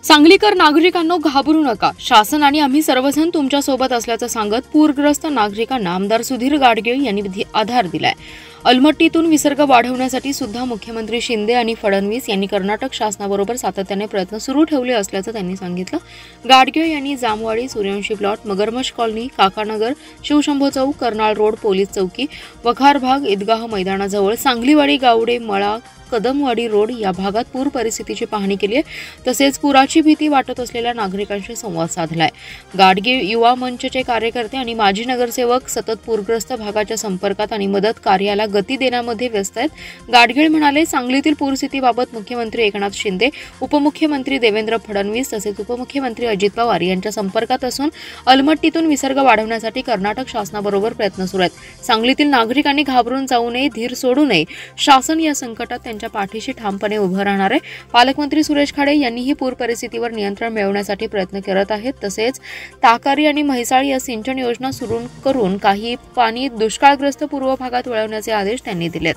सांगलीकर नागरिकांनो, घाबरू नका. शासन आणि आम्ही सर्वजण तुमच्या सोबत असल्याचं सांगत पूरग्रस्त नागरिकांना आमदार सुधीर गाडगीळ यांनी आधार दिलाय. अलमट्टीतून विसर्ग वाढवण्यासाठी सुद्धा मुख्यमंत्री शिंदे आणि फडणवीस यांनी कर्नाटक शासनाबरोबर सातत्याने प्रयत्न सुरू ठेवले असल्याचं त्यांनी सांगितलं. गाडगीळ यांनी जामवाडी, सूर्यवंशी प्लॉट, मगरमच्छ कॉलनी, काकानगर, शिवशंभो चौक, कर्नाळ रोड, पोलीस चौकी, वखार भाग, ईदगाह मैदानाजवळ, सांगलीवाडी, गावडे, मळा, कदमवाडी रोड या भागात पूर परिस्थितीची पाहणी केली आहे. तसेच पुराची भीती वाटत असलेल्या नागरिकांशी संवाद साधलाय. गाडगीळ युवा मंचचे कार्यकर्ते आणि माजी नगरसेवक सतत पूरग्रस्त भागाच्या संपर्कात आणि मदत कार्याला गती देण्यामध्ये व्यस्त आहेत. गाडगीळ म्हणाले, सांगलीतील पूरस्थितीबाबत मुख्यमंत्री एकनाथ शिंदे, उपमुख्यमंत्री देवेंद्र फडणवीस तसेच उपमुख्यमंत्री अजित पवार यांच्या संपर्कात असून अलमट्टीतून विसर्ग वाढवण्यासाठी कर्नाटक शासनाबरोबर प्रयत्न सुरू आहेत. सांगलीतील नागरिकांनी घाबरून जाऊ नये, धीर सोडू नये. शासन या संकटात त्यांच्या पाठीशी ठामपणे उभं राहणार आहे. पालकमंत्री सुरेश खाडे यांनीही पूर परिस्थितीवर नियंत्रण मिळवण्यासाठी प्रयत्न करत आहेत. तसेच ताकारी आणि म्हैसाळ या सिंचन योजना सुरू करून काही पाणी दुष्काळग्रस्त पूर्व भागात वळवण्याचे आदेश त्यांनी दिलेत.